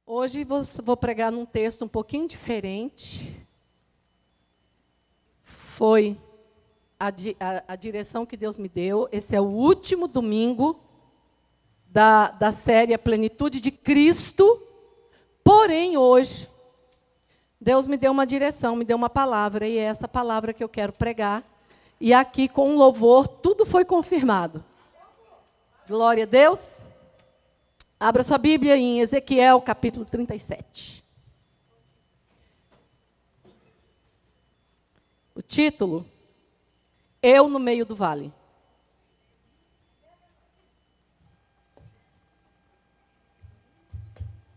Hoje vou pregar num texto um pouquinho diferente. Foi a direção que Deus me deu. Esse é o último domingo da série A Plenitude de Cristo. Porém, hoje, Deus me deu uma direção, me deu uma palavra, e é essa palavra que eu quero pregar. E aqui, com um louvor, tudo foi confirmado. Glória a Deus. Abra sua Bíblia em Ezequiel, capítulo 37. O título, Eu no meio do vale.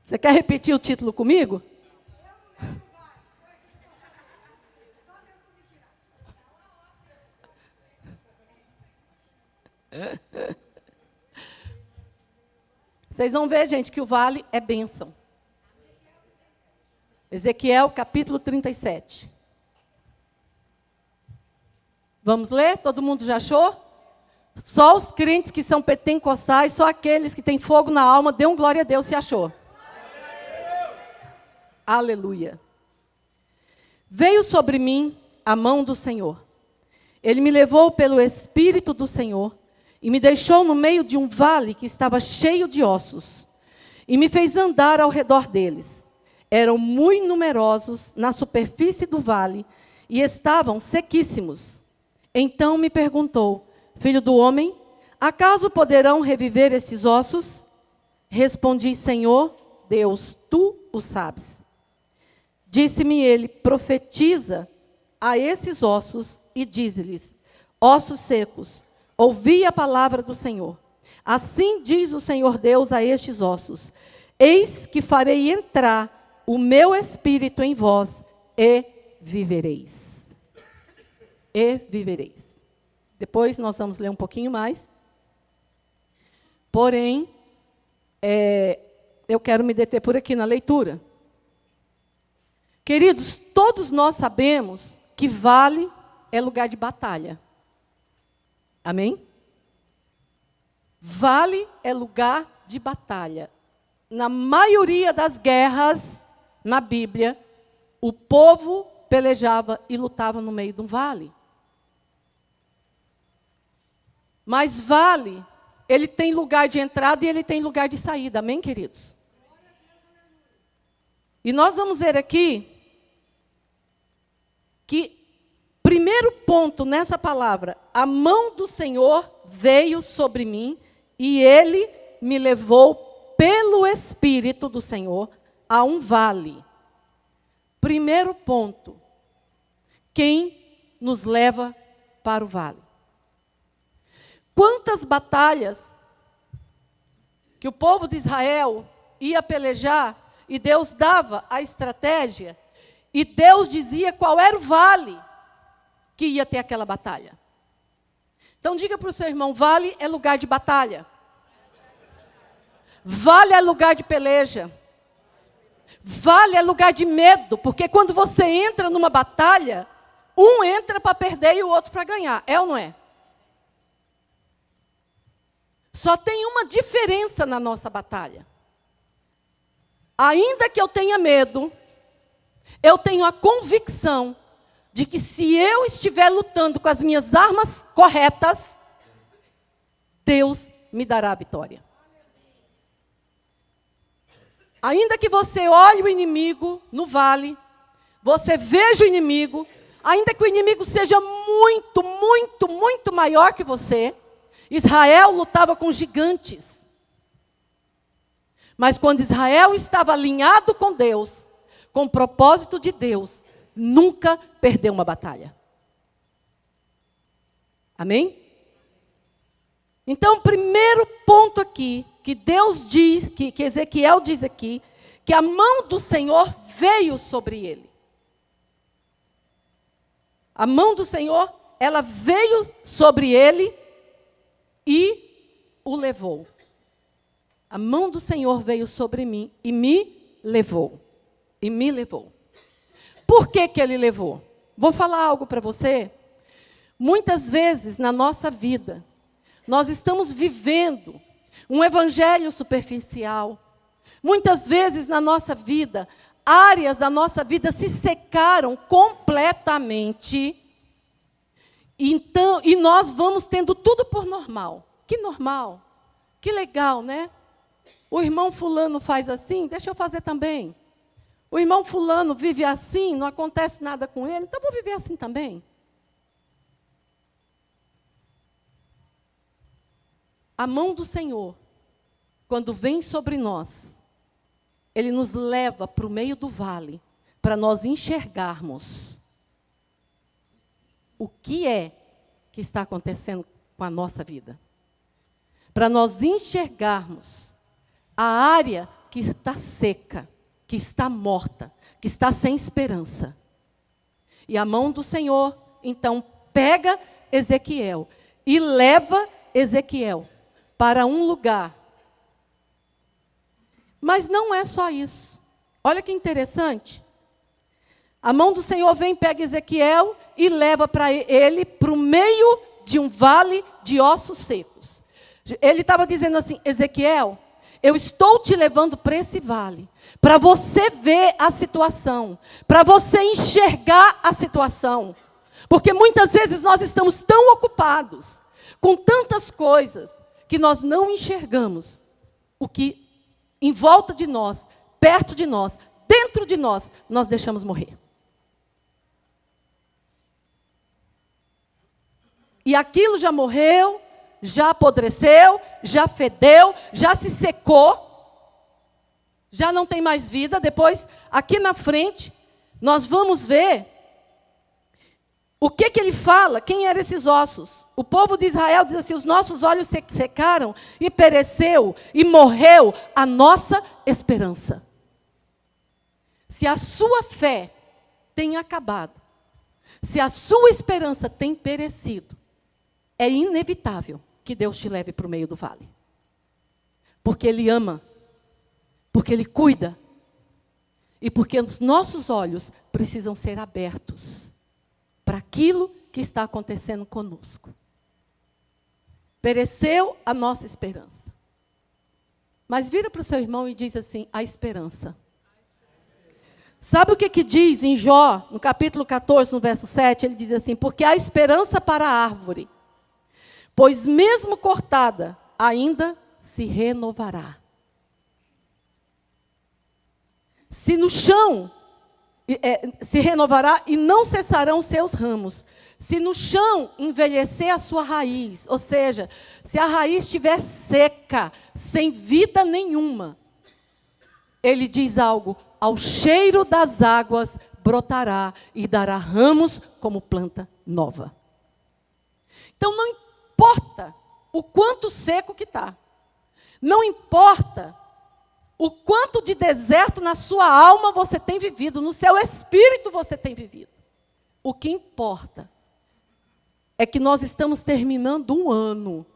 Você quer repetir o título comigo? Vocês vão ver, gente, que o vale é bênção. Ezequiel, capítulo 37. Vamos ler? Todo mundo já achou? Só os crentes que são pentecostais, só aqueles que têm fogo na alma, dê um glória a Deus se achou. Aleluia. Veio sobre mim a mão do Senhor. Ele me levou pelo Espírito do Senhor e me deixou no meio de um vale que estava cheio de ossos, e me fez andar ao redor deles. Eram muito numerosos na superfície do vale, e estavam sequíssimos. Então me perguntou, filho do homem, acaso poderão reviver esses ossos? Respondi, Senhor, Deus, tu o sabes. Disse-me ele, profetiza a esses ossos e dize-lhes, ossos secos, ouvi a palavra do Senhor. Assim diz o Senhor Deus a estes ossos, eis que farei entrar o meu espírito em vós e vivereis. E vivereis. Depois nós vamos ler um pouquinho mais. Porém, eu quero me deter por aqui na leitura. Queridos, todos nós sabemos que vale é lugar de batalha. Amém? Vale é lugar de batalha. Na maioria das guerras na Bíblia, o povo pelejava e lutava no meio de um vale. Mas vale, ele tem lugar de entrada e ele tem lugar de saída. Amém, queridos? E nós vamos ver aqui que primeiro ponto nessa palavra, a mão do Senhor veio sobre mim e Ele me levou pelo Espírito do Senhor a um vale. Primeiro ponto, quem nos leva para o vale? Quantas batalhas que o povo de Israel ia pelejar e Deus dava a estratégia e Deus dizia qual era o vale que ia ter aquela batalha. Então diga para o seu irmão, vale é lugar de batalha. Vale é lugar de peleja. Vale é lugar de medo, porque quando você entra numa batalha, um entra para perder e o outro para ganhar. É ou não é? Só tem uma diferença na nossa batalha. Ainda que eu tenha medo, eu tenho a convicção de que se eu estiver lutando com as minhas armas corretas, Deus me dará a vitória. Ainda que você olhe o inimigo no vale, você veja o inimigo, ainda que o inimigo seja muito, muito, muito maior que você, Israel lutava com gigantes. Mas quando Israel estava alinhado com Deus, com o propósito de Deus, nunca perdeu uma batalha. Amém? Então, primeiro ponto aqui, que Deus diz, que Ezequiel diz aqui, que a mão do Senhor veio sobre ele. A mão do Senhor, ela veio sobre ele e o levou. A mão do Senhor veio sobre mim e me levou. E me levou. Por que que ele levou? Vou falar algo para você. Muitas vezes na nossa vida, nós estamos vivendo um evangelho superficial, Muitas vezes na nossa vida, áreas da nossa vida se secaram completamente. Então, e nós vamos tendo tudo por normal. Que normal. Que legal, né? O irmão fulano faz assim, deixa eu fazer também. O irmão fulano vive assim, não acontece nada com ele, então eu vou viver assim também. A mão do Senhor, quando vem sobre nós, Ele nos leva para o meio do vale, para nós enxergarmos o que é que está acontecendo com a nossa vida. Para nós enxergarmos a área que está seca, que está morta, que está sem esperança. E a mão do Senhor, então, pega Ezequiel e leva Ezequiel para um lugar. Mas não é só isso. Olha que interessante. A mão do Senhor vem, pega Ezequiel e leva para ele para o meio de um vale de ossos secos. Ele estava dizendo assim: Ezequiel, eu estou te levando para esse vale, para você ver a situação, para você enxergar a situação. Porque muitas vezes nós estamos tão ocupados com tantas coisas que nós não enxergamos o que em volta de nós, perto de nós, dentro de nós deixamos morrer. E aquilo já morreu, já apodreceu, já fedeu, já se secou, já não tem mais vida. Depois, aqui na frente, nós vamos ver o que ele fala, quem eram esses ossos. O povo de Israel diz assim: os nossos olhos se secaram e pereceu e morreu a nossa esperança. Se a sua fé tem acabado, se a sua esperança tem perecido, é inevitável que Deus te leve para o meio do vale. Porque Ele ama, porque Ele cuida, e porque os nossos olhos precisam ser abertos para aquilo que está acontecendo conosco. Pereceu a nossa esperança. Mas vira para o seu irmão e diz assim: a esperança. Sabe o que diz em Jó, no capítulo 14, no verso 7? Ele diz assim: porque há esperança para a árvore, pois mesmo cortada, ainda se renovará. Se no chão se renovará e não cessarão seus ramos. Se no chão envelhecer a sua raiz, ou seja, se a raiz estiver seca, sem vida nenhuma, ele diz algo: ao cheiro das águas brotará e dará ramos como planta nova. Então não importa o quanto seco que está, não importa o quanto de deserto na sua alma você tem vivido, no seu espírito você tem vivido. O que importa é que nós estamos terminando um ano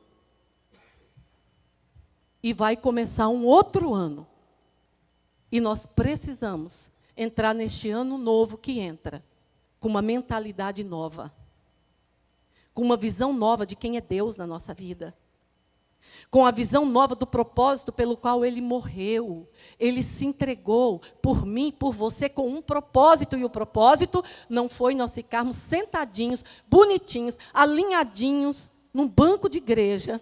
e vai começar um outro ano. E nós precisamos entrar neste ano novo que entra com uma mentalidade nova, com uma visão nova de quem é Deus na nossa vida, com a visão nova do propósito pelo qual Ele morreu. Ele se entregou por mim, por você, com um propósito. E o propósito não foi nós ficarmos sentadinhos, bonitinhos, alinhadinhos, num banco de igreja,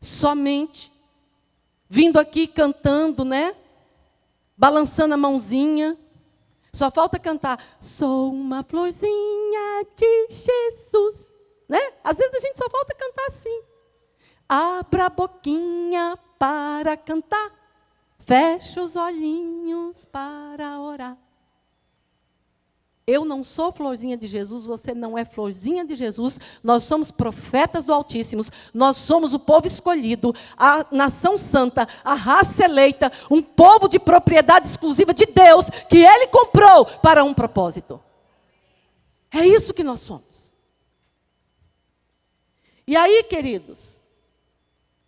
somente vindo aqui cantando, né? Balançando a mãozinha. Só falta cantar: sou uma florzinha de Jesus, né? Às vezes a gente só falta cantar assim. Abra a boquinha para cantar, fecha os olhinhos para orar. Eu não sou florzinha de Jesus, você não é florzinha de Jesus. Nós somos profetas do Altíssimo, nós somos o povo escolhido, a nação santa, a raça eleita, um povo de propriedade exclusiva de Deus, que Ele comprou para um propósito. É isso que nós somos. E aí, queridos,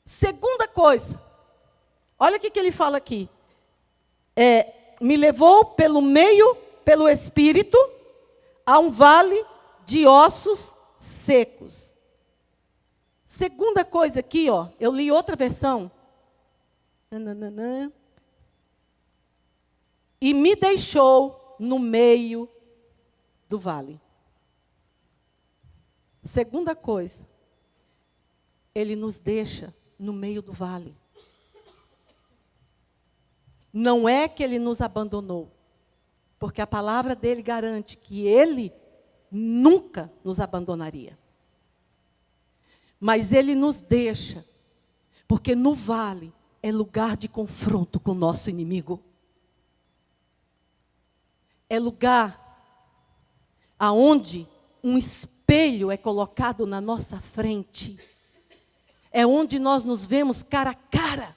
segunda coisa, olha o que ele fala aqui. Me levou pelo meio, pelo Espírito, a um vale de ossos secos. Segunda coisa aqui, ó, eu li outra versão. nananã, e me deixou no meio do vale. Segunda coisa, ele nos deixa no meio do vale. Não é que ele nos abandonou, porque a palavra dele garante que ele nunca nos abandonaria. Mas ele nos deixa, porque no vale é lugar de confronto com o nosso inimigo. É lugar aonde um espelho é colocado na nossa frente. É onde nós nos vemos cara a cara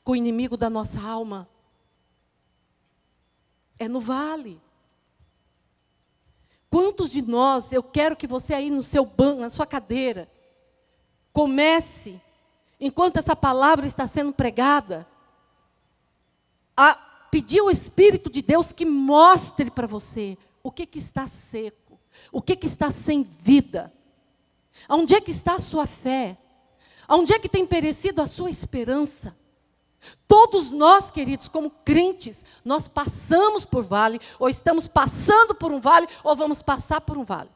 com o inimigo da nossa alma. É no vale. Quantos de nós, eu quero que você aí no seu banco, na sua cadeira, comece, enquanto essa palavra está sendo pregada, a pedir ao Espírito de Deus que mostre para você o que está seco, o que está sem vida, onde é que está a sua fé, onde é que tem perecido a sua esperança. Todos nós, queridos, como crentes, nós passamos por vale, ou estamos passando por um vale, ou vamos passar por um vale.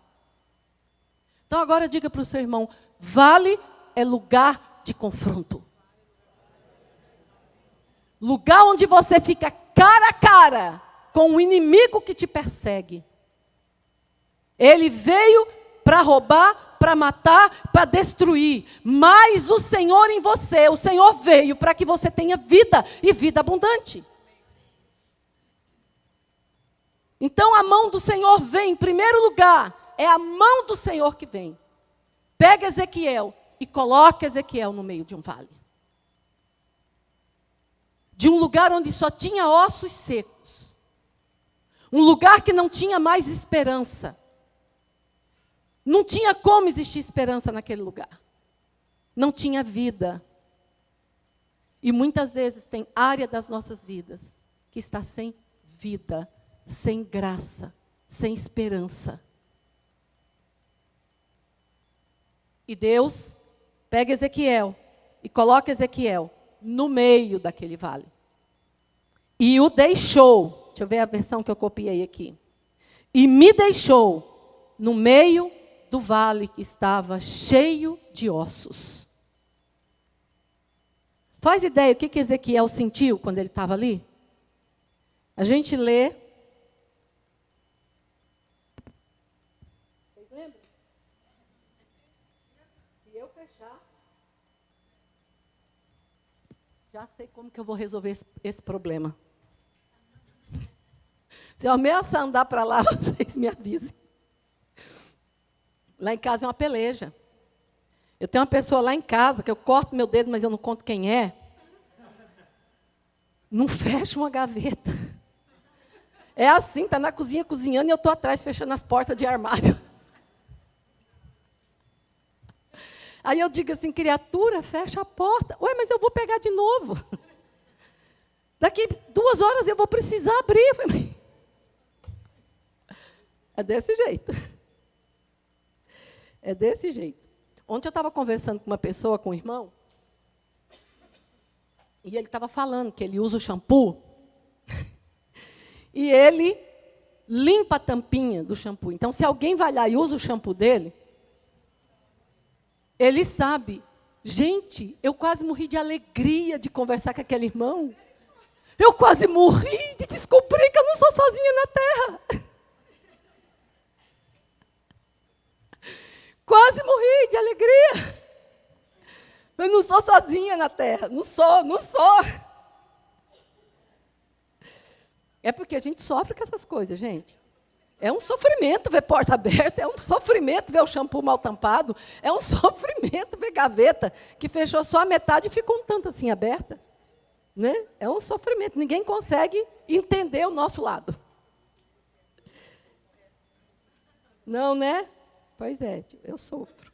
Então agora diga para o seu irmão, vale é lugar de confronto. Lugar onde você fica cara a cara com o inimigo que te persegue. Ele veio para roubar, para matar, para destruir. Mas o Senhor em você, o Senhor veio para que você tenha vida e vida abundante. Então a mão do Senhor vem, em primeiro lugar, é a mão do Senhor que vem. Pega Ezequiel e coloca Ezequiel no meio de um vale. De um lugar onde só tinha ossos secos. Um lugar que não tinha mais esperança. Não tinha como existir esperança naquele lugar. Não tinha vida. E muitas vezes tem área das nossas vidas que está sem vida, sem graça, sem esperança. E Deus pega Ezequiel e coloca Ezequiel no meio daquele vale. E o deixou, deixa eu ver a versão que eu copiei aqui. E me deixou no meio do vale que estava cheio de ossos. Faz ideia o que Ezequiel sentiu quando ele estava ali? A gente lê. Vocês lembram? Se eu fechar, já sei como que eu vou resolver esse problema. Se eu ameaçar andar para lá, vocês me avisem. Lá em casa é uma peleja. Eu tenho uma pessoa lá em casa que eu corto meu dedo, mas eu não conto quem é. Não fecha uma gaveta. É assim, está na cozinha cozinhando e eu estou atrás fechando as portas de armário. Aí eu digo assim, criatura, fecha a porta. Ué, mas eu vou pegar de novo. Daqui 2 horas eu vou precisar abrir. É desse jeito. É desse jeito. Ontem eu estava conversando com uma pessoa, com um irmão, e ele estava falando que ele usa o shampoo, e ele limpa a tampinha do shampoo. Então, se alguém vai lá e usa o shampoo dele, ele sabe. Gente, eu quase morri de alegria de conversar com aquele irmão. Eu quase morri de descobrir que eu não sou sozinha na terra. Quase morri de alegria. Eu não sou sozinha na terra. Não sou. É porque a gente sofre com essas coisas, gente. É um sofrimento ver porta aberta, é um sofrimento ver o shampoo mal tampado, é um sofrimento ver gaveta que fechou só a metade e ficou um tanto assim aberta. Né? É um sofrimento. Ninguém consegue entender o nosso lado. Não, né? Pois é, eu sofro.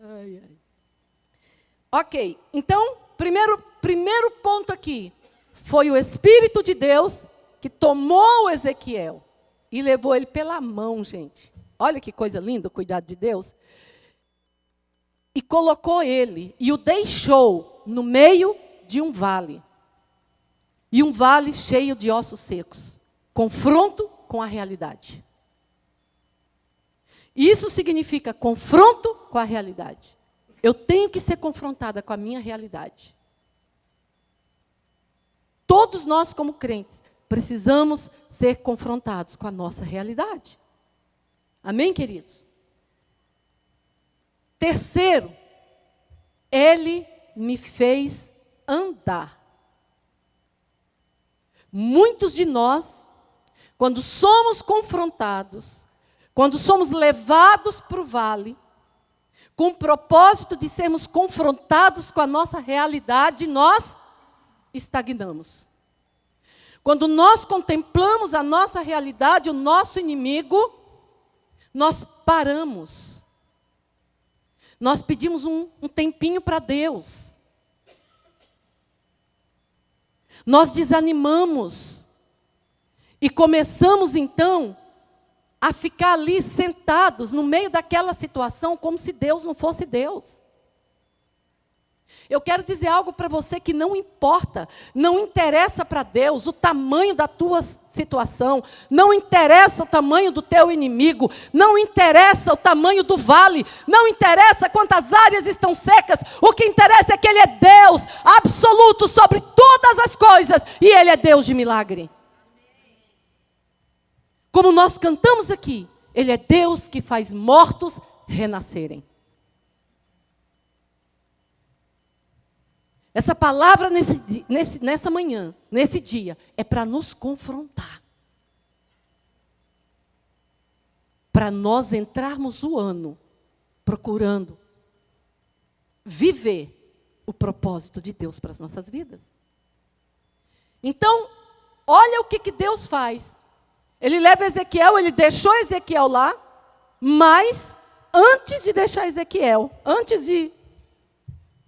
Ai, ai. Ok, então, primeiro ponto aqui, foi o Espírito de Deus que tomou Ezequiel e levou ele pela mão, gente. Olha que coisa linda o cuidado de Deus. e colocou ele, e o deixou no meio de um vale. E um vale cheio de ossos secos. Confronto com a realidade. Isso significa confronto com a realidade. Eu tenho que ser confrontada com a minha realidade. Todos nós, como crentes, precisamos ser confrontados com a nossa realidade. Amém, queridos? Terceiro, ele me fez andar. Muitos de nós, quando somos confrontados, quando somos levados para o vale, com o propósito de sermos confrontados com a nossa realidade, nós estagnamos. Quando nós contemplamos a nossa realidade, o nosso inimigo, nós paramos. Nós pedimos um tempinho para Deus. Nós desanimamos. E começamos então a ficar ali sentados no meio daquela situação como se Deus não fosse Deus. Eu quero dizer algo para você que não importa, não interessa para Deus o tamanho da tua situação, não interessa o tamanho do teu inimigo, não interessa o tamanho do vale, não interessa quantas áreas estão secas, o que interessa é que Ele é Deus absoluto sobre todas as coisas, e Ele é Deus de milagre. Como nós cantamos aqui, Ele é Deus que faz mortos renascerem. Essa palavra nessa manhã, nesse dia, é para nos confrontar. Para nós entrarmos o ano procurando viver o propósito de Deus para as nossas vidas. Então, olha o que Deus faz. Ele leva Ezequiel, ele deixou Ezequiel lá, mas antes de deixar Ezequiel, antes de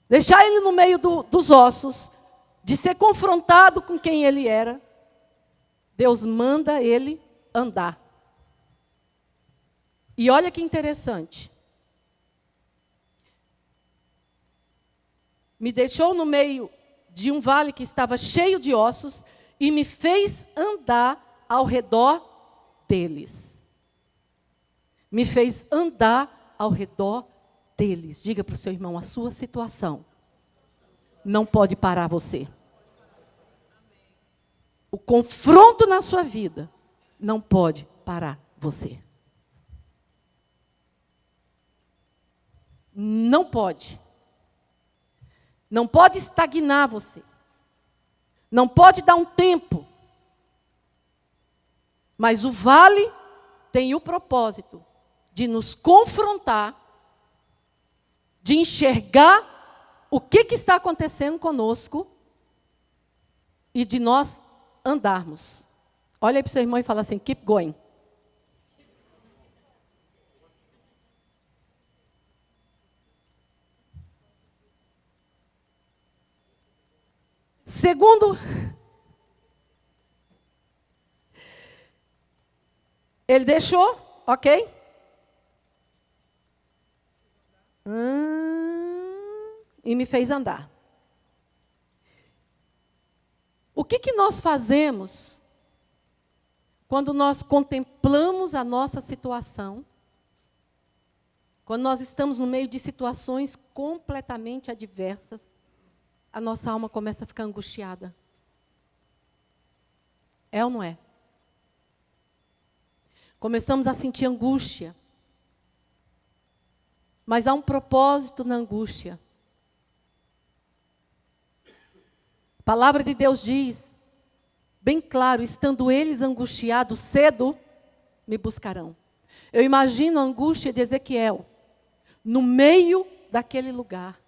deixar ele no meio dos ossos, de ser confrontado com quem ele era, Deus manda ele andar. E olha que interessante. Me deixou no meio de um vale que estava cheio de ossos e me fez andar ao redor deles. Me fez andar ao redor deles. Diga para o seu irmão, a sua situação não pode parar você. O confronto na sua vida não pode parar você. Não pode. Não pode estagnar você. Não pode dar um tempo. Mas o vale tem o propósito de nos confrontar, de enxergar o que está acontecendo conosco e de nós andarmos. Olha aí para o seu irmão e fala assim, keep going. Segundo, ele deixou, ok? E me fez andar. O que nós fazemos quando nós contemplamos a nossa situação, quando nós estamos no meio de situações completamente adversas, a nossa alma começa a ficar angustiada? É ou não é? Começamos a sentir angústia. Mas há um propósito na angústia. A palavra de Deus diz, bem claro, estando eles angustiados, cedo me buscarão. Eu imagino a angústia de Ezequiel, no meio daquele lugar,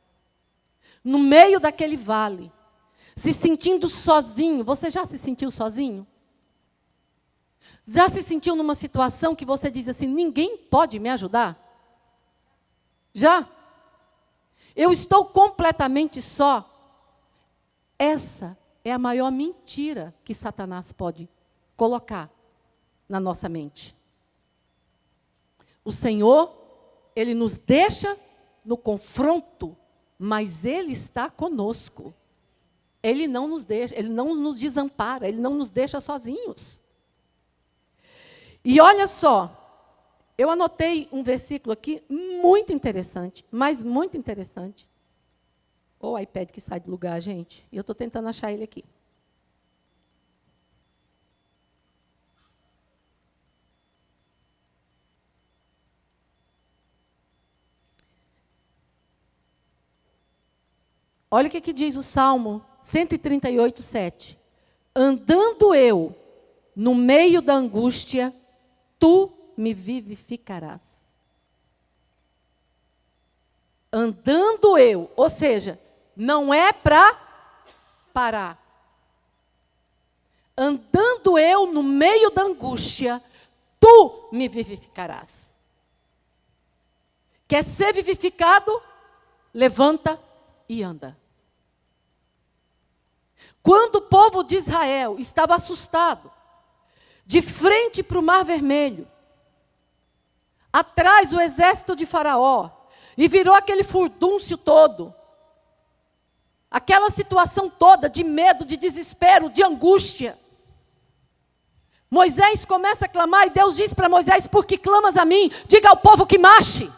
no meio daquele vale, se sentindo sozinho. Você já se sentiu sozinho? Já se sentiu numa situação que você diz assim, ninguém pode me ajudar? Já? Eu estou completamente só. Essa é a maior mentira que Satanás pode colocar na nossa mente. O Senhor, Ele nos deixa no confronto, mas Ele está conosco. Ele não nos deixa, Ele não nos desampara, Ele não nos deixa sozinhos. E olha só, eu anotei um versículo aqui muito interessante, mas muito interessante. O iPad que sai do lugar, gente. E eu estou tentando achar ele aqui. Olha o que diz o Salmo 138, 7. Andando eu no meio da angústia, tu me vivificarás. Andando eu, ou seja, não é para parar. Andando eu no meio da angústia, tu me vivificarás. Quer ser vivificado? Levanta e anda. Quando o povo de Israel estava assustado, de frente para o Mar Vermelho, atrás o exército de Faraó, e virou aquele furdúncio todo, aquela situação toda de medo, de desespero, de angústia. Moisés começa a clamar e Deus diz para Moisés: por que clamas a mim? Diga ao povo que marche.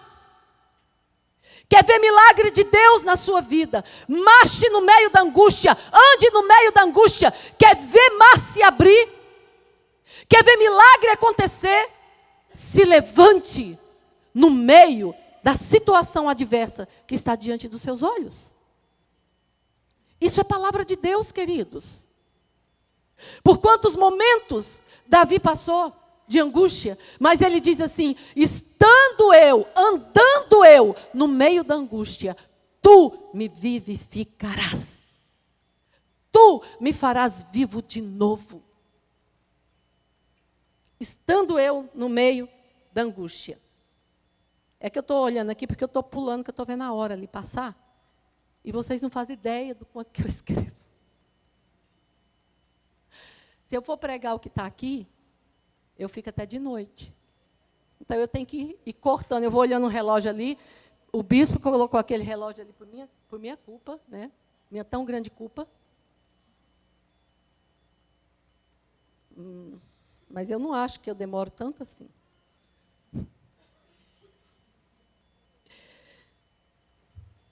Quer ver milagre de Deus na sua vida? Marche no meio da angústia, ande no meio da angústia. Quer ver mar se abrir? Quer ver milagre acontecer? Se levante no meio da situação adversa que está diante dos seus olhos. Isso é palavra de Deus, queridos. Por quantos momentos Davi passou de angústia, mas ele diz assim: estando eu, andando eu no meio da angústia, tu me vivificarás. Tu me farás vivo de novo. Estando eu no meio da angústia. É que eu estou olhando aqui porque eu estou pulando, que eu estou vendo a hora ali passar. E vocês não fazem ideia do quanto que eu escrevo. Se eu for pregar o que está aqui, eu fico até de noite. Então eu tenho que ir cortando. Eu vou olhando o relógio ali. O bispo colocou aquele relógio ali por minha culpa, né? Minha tão grande culpa. Mas eu não acho que eu demoro tanto assim.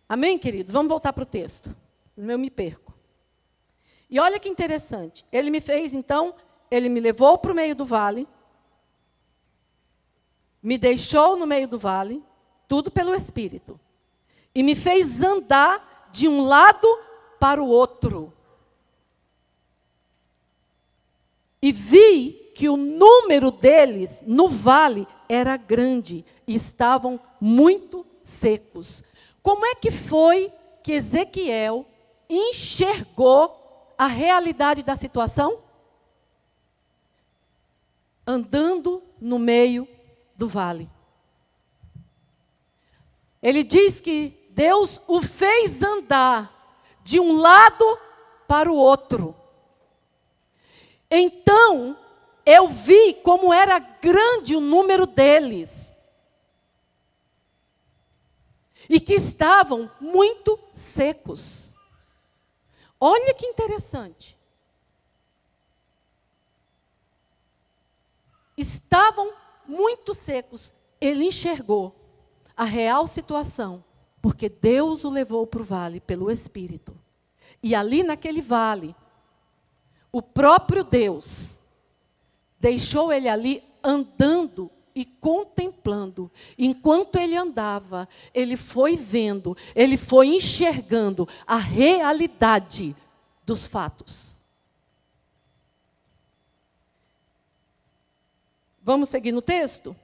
Amém, queridos? Vamos voltar para o texto. Eu me perco. E olha que interessante. Ele me fez, então, ele me levou para o meio do vale, me deixou no meio do vale, tudo pelo Espírito, e me fez andar de um lado para o outro. E vi que o número deles no vale era grande, e estavam muito secos. Como é que foi que Ezequiel enxergou a realidade da situação? Andando no meio do vale. Ele diz que Deus o fez andar de um lado para o outro. Então, eu vi como era grande o número deles. E que estavam muito secos. Olha que interessante. Estavam muito secos. Ele enxergou a real situação, porque Deus o levou para o vale pelo Espírito. E ali naquele vale, o próprio Deus deixou ele ali andando e contemplando. Enquanto ele andava, ele foi vendo, ele foi enxergando a realidade dos fatos. Vamos seguir no texto?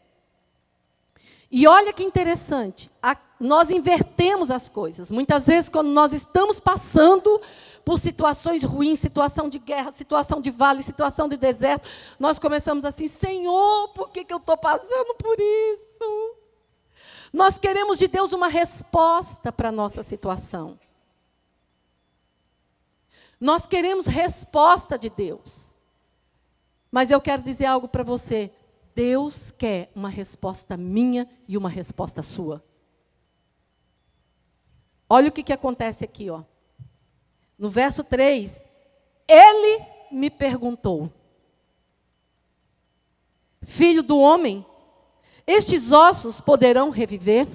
E olha que interessante, nós invertemos as coisas. Muitas vezes, quando nós estamos passando por situações ruins, situação de guerra, situação de vale, situação de deserto, nós começamos assim: Senhor, por que eu estou passando por isso? Nós queremos de Deus uma resposta para a nossa situação. Nós queremos resposta de Deus. Mas eu quero dizer algo para você. Deus quer uma resposta minha e uma resposta sua. Olha o que acontece aqui, ó. No verso 3, ele me perguntou: filho do homem, estes ossos poderão reviver?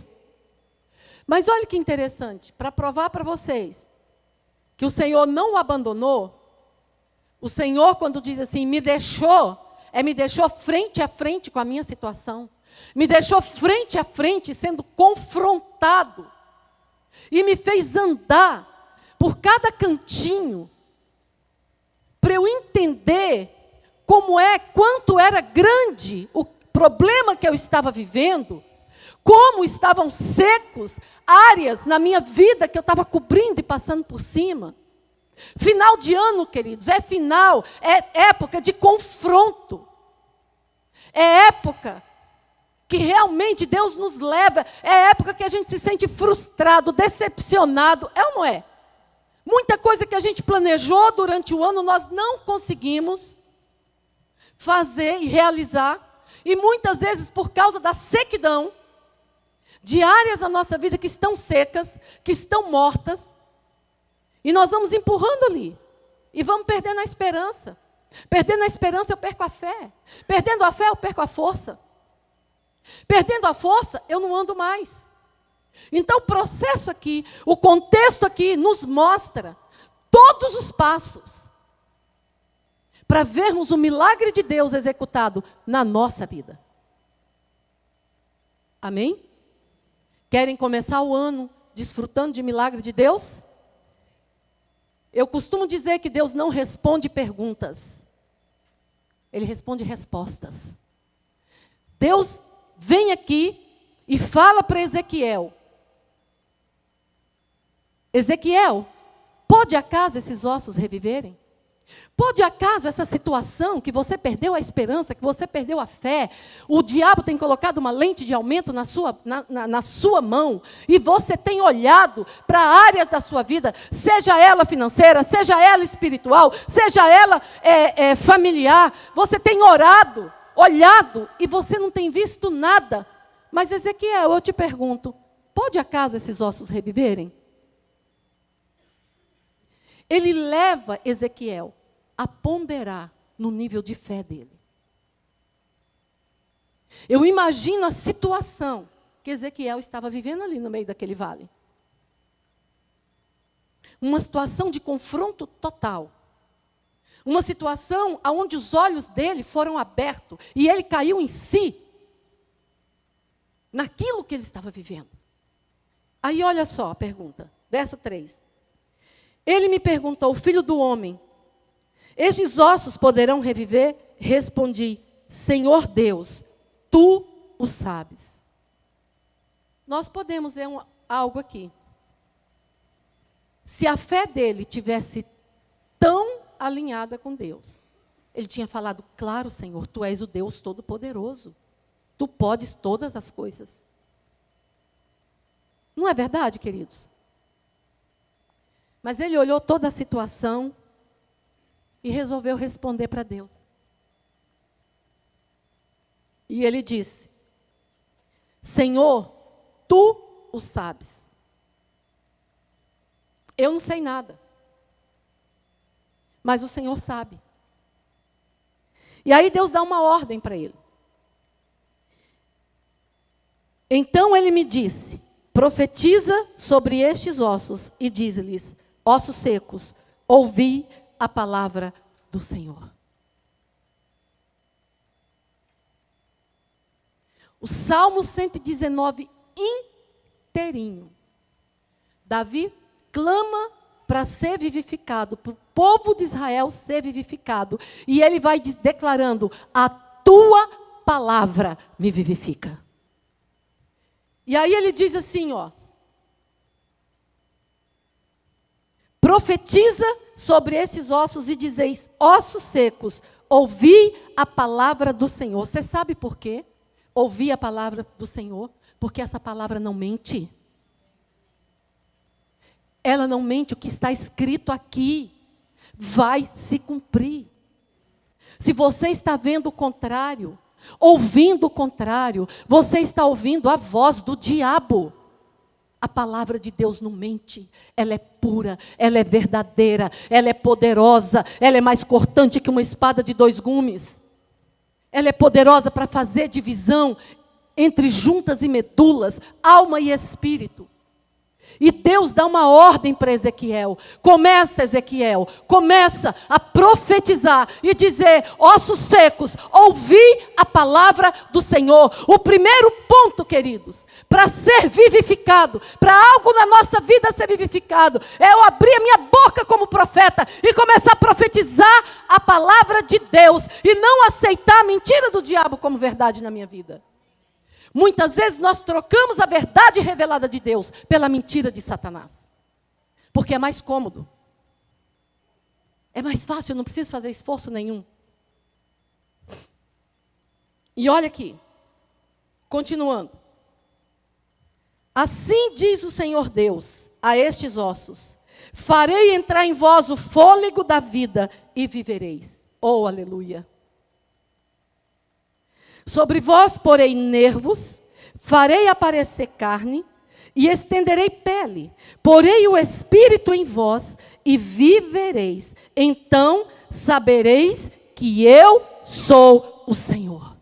Mas olha que interessante, para provar para vocês que o Senhor não o abandonou, o Senhor, quando diz assim, me deixou frente a frente com a minha situação, me deixou frente a frente sendo confrontado, e me fez andar por cada cantinho, para eu entender quanto era grande o problema que eu estava vivendo, como estavam secos áreas na minha vida que eu estava cobrindo e passando por cima. Final de ano, queridos, é época de confronto. É época que realmente Deus nos leva, é época que a gente se sente frustrado, decepcionado, é ou não é? Muita coisa que a gente planejou durante o ano, nós não conseguimos fazer e realizar, e muitas vezes por causa da sequidão, de áreas da nossa vida que estão secas, que estão mortas, e nós vamos empurrando ali, e vamos perdendo a esperança. Perdendo a esperança, eu perco a fé. Perdendo a fé, eu perco a força. Perdendo a força, eu não ando mais. Então, o processo aqui, o contexto aqui, nos mostra todos os passos para vermos o milagre de Deus executado na nossa vida. Amém? Querem começar o ano desfrutando de milagre de Deus? Eu costumo dizer que Deus não responde perguntas. Ele responde respostas. Deus vem aqui e fala para Ezequiel: Ezequiel, pode acaso esses ossos reviverem? Pode acaso essa situação que você perdeu a esperança, que você perdeu a fé, o diabo tem colocado uma lente de aumento na sua mão, e você tem olhado para áreas da sua vida, seja ela financeira, seja ela espiritual, seja ela familiar, você tem orado, olhado, e você não tem visto nada. Mas Ezequiel, eu te pergunto, pode acaso esses ossos reviverem? Ele leva Ezequiel a ponderar no nível de fé dele. Eu imagino a situação que Ezequiel estava vivendo ali no meio daquele vale. Uma situação de confronto total. Uma situação onde os olhos dele foram abertos e ele caiu em si, naquilo que ele estava vivendo. Aí olha só a pergunta, verso 3. Ele me perguntou: filho do homem, estes ossos poderão reviver? Respondi: Senhor Deus, tu o sabes. Nós podemos ver algo aqui. Se a fé dele tivesse tão alinhada com Deus, ele tinha falado: claro, Senhor, tu és o Deus Todo-Poderoso. Tu podes todas as coisas. Não é verdade, queridos? Mas ele olhou toda a situação e resolveu responder para Deus. E ele disse: Senhor, tu o sabes. Eu não sei nada. Mas o Senhor sabe. E aí Deus dá uma ordem para ele. Então ele me disse: profetiza sobre estes ossos e diz-lhes: ossos secos, ouvi a palavra do Senhor. O Salmo 119 inteirinho. Davi clama para ser vivificado, para o povo de Israel ser vivificado. E ele vai declarando: a tua palavra me vivifica. E aí ele diz assim, ó: profetiza sobre esses ossos e dizeis: ossos secos, ouvi a palavra do Senhor. Você sabe por quê? Ouvi a palavra do Senhor, porque essa palavra não mente. Ela não mente, o que está escrito aqui vai se cumprir. Se você está vendo o contrário, ouvindo o contrário, você está ouvindo a voz do diabo. A palavra de Deus não mente, ela é pura, ela é verdadeira, ela é poderosa, ela é mais cortante que uma espada de 2 gumes. Ela é poderosa para fazer divisão entre juntas e medulas, alma e espírito. E Deus dá uma ordem para Ezequiel. Começa, Ezequiel, começa a profetizar e dizer: ossos secos, ouvi a palavra do Senhor. O primeiro ponto, queridos, para ser vivificado, para algo na nossa vida ser vivificado, é eu abrir a minha boca como profeta e começar a profetizar a palavra de Deus e não aceitar a mentira do diabo como verdade na minha vida. Muitas vezes nós trocamos a verdade revelada de Deus pela mentira de Satanás. Porque é mais cômodo. É mais fácil, eu não preciso fazer esforço nenhum. E olha aqui, continuando. Assim diz o Senhor Deus a estes ossos: farei entrar em vós o fôlego da vida e vivereis. Oh, aleluia! Sobre vós porei nervos, farei aparecer carne e estenderei pele. Porei o espírito em vós e vivereis. Então sabereis que eu sou o Senhor.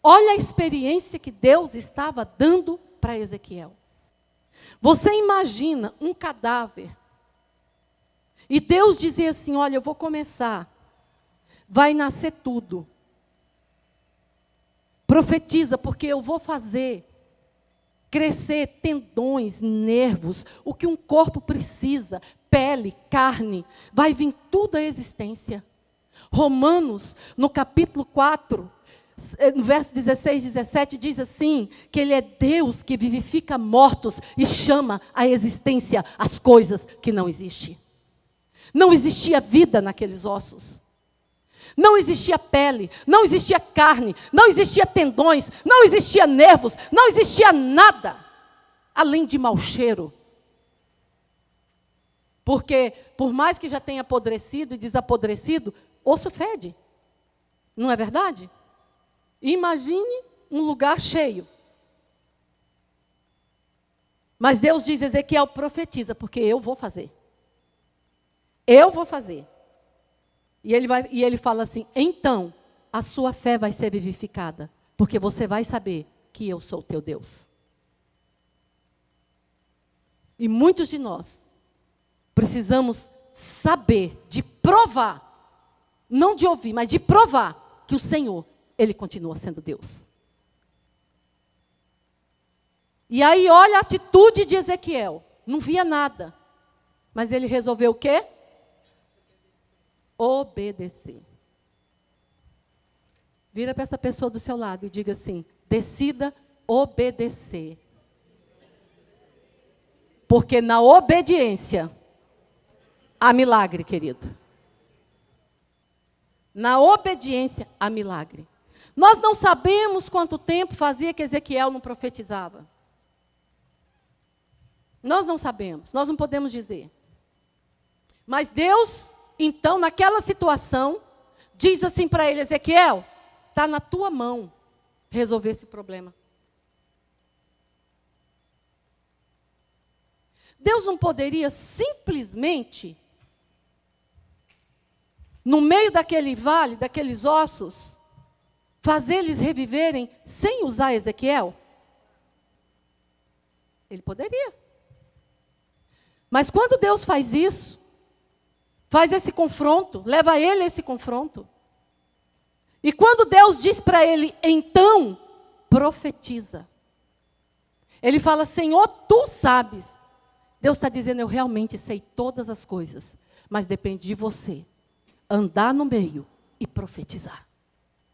Olha a experiência que Deus estava dando para Ezequiel. Você imagina um cadáver. E Deus dizia assim: olha, eu vou começar. Vai nascer tudo. Profetiza, porque eu vou fazer crescer tendões, nervos, o que um corpo precisa, pele, carne, vai vir tudo à existência. Romanos, no capítulo 4, no verso 16 e 17, diz assim, que Ele é Deus que vivifica mortos e chama à existência as coisas que não existem. Não existia vida naqueles ossos. Não existia pele, não existia carne, não existia tendões, não existia nervos, não existia nada, além de mau cheiro. Porque, por mais que já tenha apodrecido e desapodrecido, osso fede. Não é verdade? Imagine um lugar cheio. Mas Deus diz: Ezequiel, profetiza, porque eu vou fazer. Eu vou fazer. E ele fala assim: então, a sua fé vai ser vivificada, porque você vai saber que eu sou o teu Deus. E muitos de nós precisamos saber, de provar, não de ouvir, mas de provar que o Senhor, Ele continua sendo Deus. E aí olha a atitude de Ezequiel, não via nada, mas ele resolveu o quê? Obedecer. Vira para essa pessoa do seu lado e diga assim: decida obedecer. Porque na obediência há milagre, querido. Na obediência há milagre. Nós não sabemos quanto tempo fazia que Ezequiel não profetizava. Nós não sabemos, nós não podemos dizer. Mas Deus, então, naquela situação, diz assim para ele: Ezequiel, está na tua mão resolver esse problema. Deus não poderia simplesmente, no meio daquele vale, daqueles ossos, fazer eles reviverem sem usar Ezequiel? Ele poderia. Mas quando Deus faz isso, faz esse confronto, leva ele a esse confronto. E quando Deus diz para ele: então, profetiza. Ele fala: Senhor, tu sabes. Deus está dizendo: eu realmente sei todas as coisas, mas depende de você andar no meio e profetizar.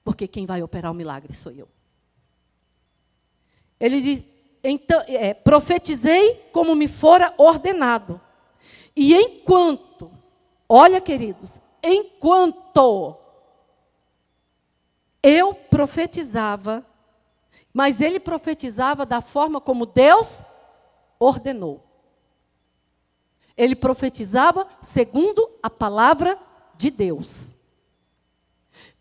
Porque quem vai operar o milagre sou eu. Ele diz: então, profetizei como me fora ordenado. E enquanto, olha, queridos, enquanto eu profetizava, mas ele profetizava da forma como Deus ordenou. Ele profetizava segundo a palavra de Deus.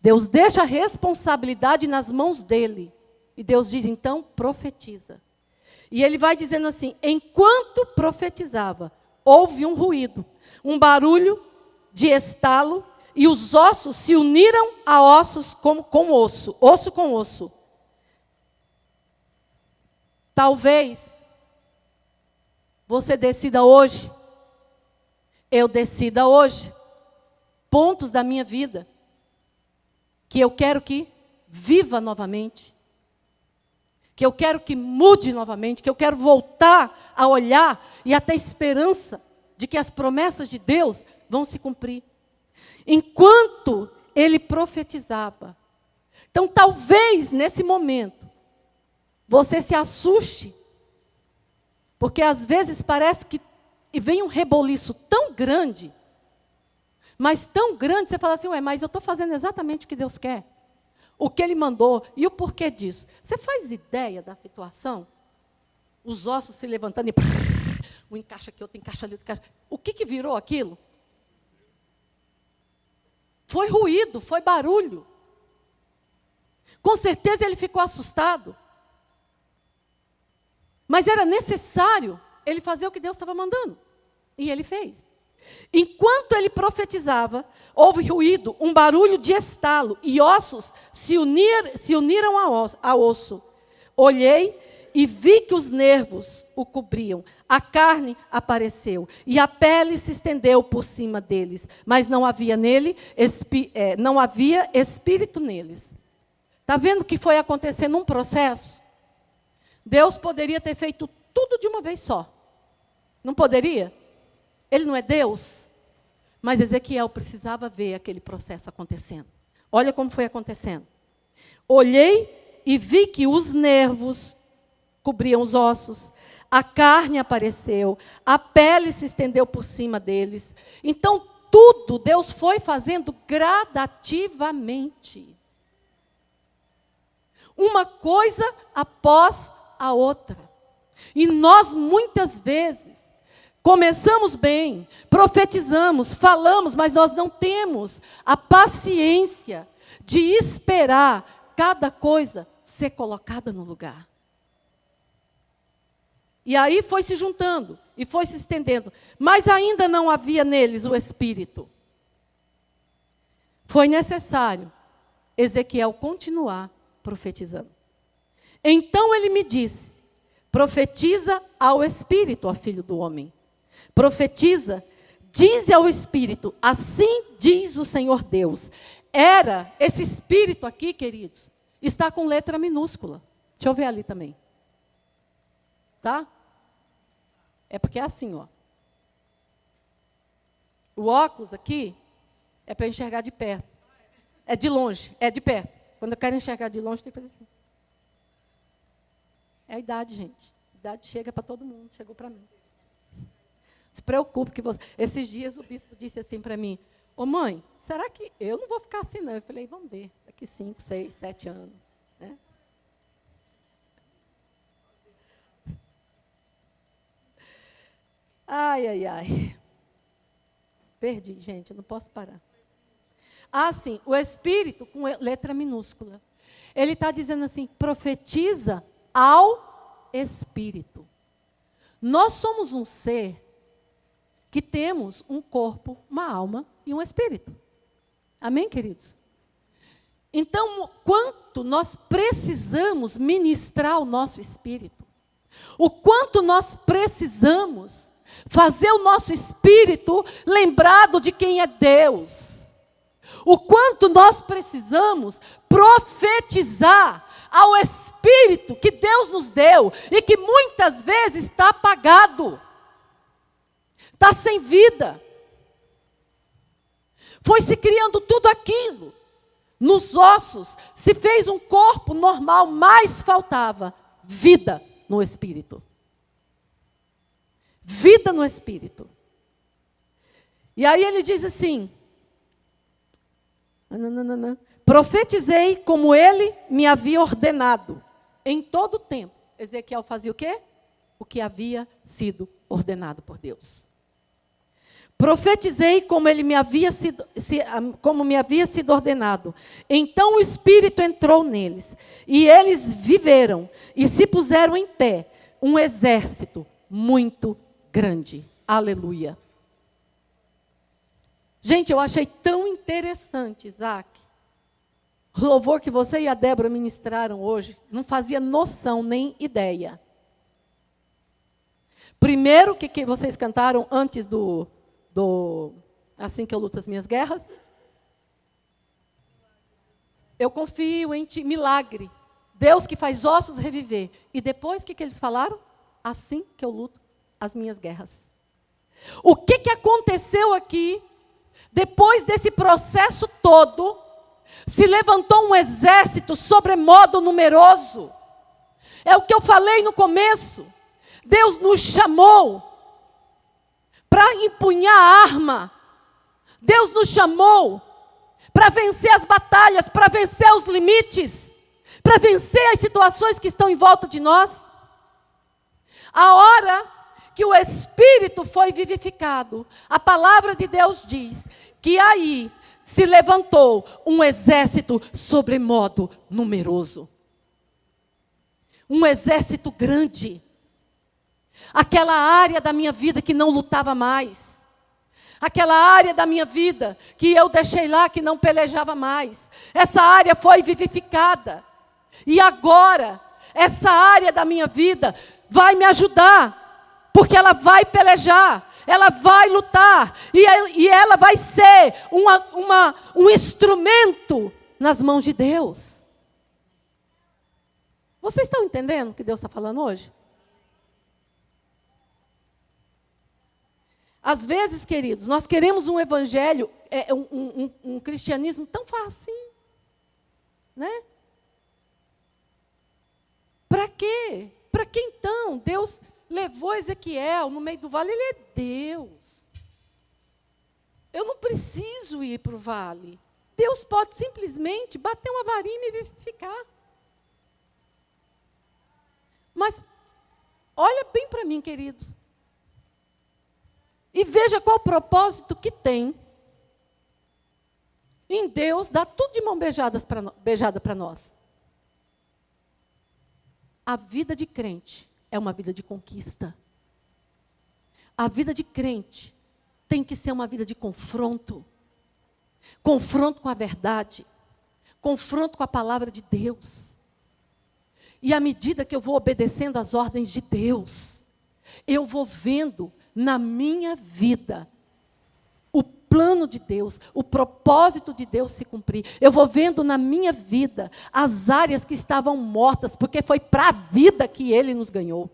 Deus deixa a responsabilidade nas mãos dele. E Deus diz: então, profetiza. E ele vai dizendo assim: enquanto profetizava, houve um ruído, um barulho de estalo, e os ossos se uniram a ossos com osso, osso com osso. Talvez você decida hoje, eu decida hoje, pontos da minha vida, que eu quero que viva novamente, que eu quero que mude novamente, que eu quero voltar a olhar e a ter esperança de que as promessas de Deus vão se cumprir. Enquanto ele profetizava. Então, talvez, nesse momento, você se assuste, porque às vezes parece que vem um reboliço tão grande, mas tão grande, você fala assim: ué, mas eu estou fazendo exatamente o que Deus quer. O que Ele mandou e o porquê disso. Você faz ideia da situação? Os ossos se levantando e um encaixa aqui, outro encaixa ali, outro encaixa. O que virou aquilo? Foi ruído, foi barulho. Com certeza ele ficou assustado. Mas era necessário ele fazer o que Deus estava mandando. E ele fez. Enquanto ele profetizava, houve ruído, um barulho de estalo, e ossos se uniram a osso. Olhei e vi que os nervos o cobriam, a carne apareceu, e a pele se estendeu por cima deles, mas não havia espírito neles. Está vendo que foi acontecendo um processo? Deus poderia ter feito tudo de uma vez só. Não poderia? Ele não é Deus? Mas Ezequiel precisava ver aquele processo acontecendo. Olha como foi acontecendo. Olhei e vi que os nervos cobriam os ossos, a carne apareceu, a pele se estendeu por cima deles. Então, tudo Deus foi fazendo gradativamente. Uma coisa após a outra. E nós, muitas vezes, começamos bem, profetizamos, falamos, mas nós não temos a paciência de esperar cada coisa ser colocada no lugar. E aí foi se juntando, e foi se estendendo. Mas ainda não havia neles o Espírito. Foi necessário Ezequiel continuar profetizando. Então ele me disse: profetiza ao Espírito, ó filho do homem. Profetiza, dize ao Espírito, assim diz o Senhor Deus. Esse Espírito aqui, queridos, está com letra minúscula. Deixa eu ver ali também. Tá? É porque é assim, ó. O óculos aqui é para enxergar de perto. É de longe, é de perto. Quando eu quero enxergar de longe, tem que fazer assim. É a idade, gente. A idade chega para todo mundo, chegou para mim. Se preocupe que você... Esses dias o bispo disse assim para mim: ô mãe, será que eu não vou ficar assim não? Eu falei: vamos ver, daqui 5, 6, 7 anos. Né? Ai, ai, ai. Perdi, gente, eu não posso parar. Ah, sim, o Espírito com letra minúscula. Ele está dizendo assim: profetiza ao Espírito. Nós somos um ser que temos um corpo, uma alma e um espírito. Amém, queridos? Então, quanto nós precisamos ministrar o nosso espírito, o quanto nós precisamos fazer o nosso espírito lembrado de quem é Deus, o quanto nós precisamos profetizar ao espírito que Deus nos deu e que muitas vezes está apagado, está sem vida. Foi se criando tudo aquilo nos ossos, se fez um corpo normal, mas faltava vida no espírito. Vida no espírito. E aí ele diz assim: profetizei como ele me havia ordenado. Em todo o tempo, Ezequiel fazia o quê? O que havia sido ordenado por Deus. Profetizei como me havia sido ordenado. Então o Espírito entrou neles, e eles viveram, e se puseram em pé, um exército muito grande. Aleluia. Gente, eu achei tão interessante, Isaac, o louvor que você e a Débora ministraram hoje. Não fazia noção, nem ideia. Primeiro, o que vocês cantaram antes do Assim que eu luto as minhas guerras? Eu confio em ti, milagre. Deus que faz ossos reviver. E depois, o que eles falaram? Assim que eu luto as minhas guerras. O que aconteceu aqui? Depois desse processo todo, se levantou um exército sobremodo numeroso. É o que eu falei no começo. Deus nos chamou para empunhar a arma. Deus nos chamou para vencer as batalhas, para vencer os limites, para vencer as situações que estão em volta de nós. A hora que o Espírito foi vivificado, a palavra de Deus diz que aí se levantou um exército sobremodo numeroso. Um exército grande. Aquela área da minha vida que não lutava mais. Aquela área da minha vida que eu deixei lá, que não pelejava mais. Essa área foi vivificada. E agora, essa área da minha vida vai me ajudar. Porque ela vai pelejar, ela vai lutar. E ela vai ser um instrumento nas mãos de Deus. Vocês estão entendendo o que Deus está falando hoje? Às vezes, queridos, nós queremos um evangelho, um cristianismo tão fácil, né? Para quê? Para que então Deus levou Ezequiel no meio do vale? Ele é Deus. Eu não preciso ir para o vale. Deus pode simplesmente bater uma varinha e me vivificar. Mas, olha bem para mim, queridos. E veja qual o propósito que tem em Deus dar tudo de mão beijada para nós. A vida de crente é uma vida de conquista. A vida de crente tem que ser uma vida de confronto. Confronto com a verdade. Confronto com a palavra de Deus. E à medida que eu vou obedecendo às ordens de Deus, eu vou vendo na minha vida o plano de Deus, o propósito de Deus se cumprir. Eu vou vendo na minha vida as áreas que estavam mortas, porque foi para a vida que Ele nos ganhou.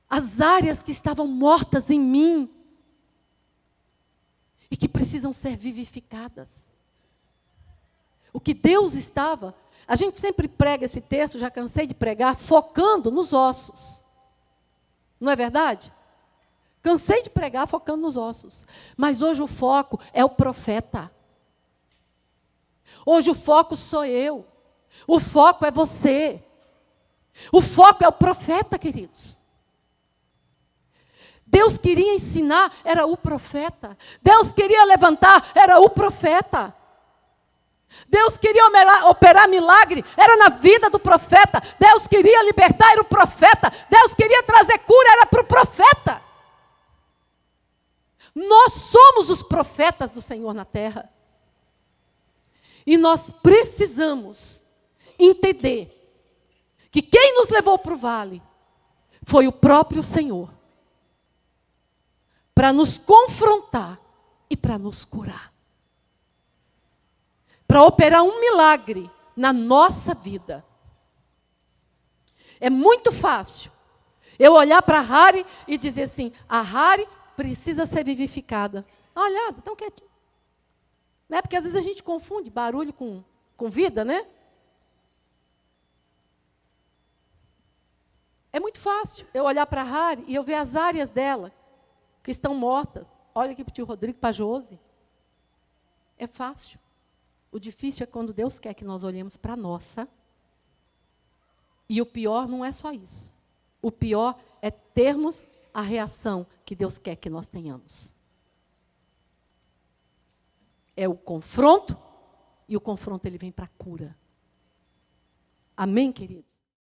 As áreas que estavam mortas em mim e que precisam ser vivificadas. O que Deus estava... A gente sempre prega esse texto, já cansei de pregar, focando nos ossos. Não é verdade? Cansei de pregar focando nos ossos. Mas hoje o foco é o profeta. Hoje o foco sou eu. O foco é você. O foco é o profeta, queridos. Deus queria ensinar, era o profeta. Deus queria levantar, era o profeta. Deus queria operar milagre, era na vida do profeta. Deus queria libertar, era o profeta. Deus queria trazer cura, era para o profeta. Nós somos os profetas do Senhor na terra. E nós precisamos entender que quem nos levou para o vale foi o próprio Senhor. Para nos confrontar e para nos curar. Para operar um milagre na nossa vida. É muito fácil eu olhar para a Hari e dizer assim, a Hari precisa ser vivificada. Olha, tão quietinho. Né? Porque às vezes a gente confunde barulho com vida, né? É muito fácil eu olhar para a Hari e eu ver as áreas dela que estão mortas. Olha aqui para o tio Rodrigo, para a Josi. É fácil. O difícil é quando Deus quer que nós olhemos para a nossa. E o pior não é só isso. O pior é termos a reação que Deus quer que nós tenhamos. É o confronto, e o confronto ele vem para a cura. Amém, queridos?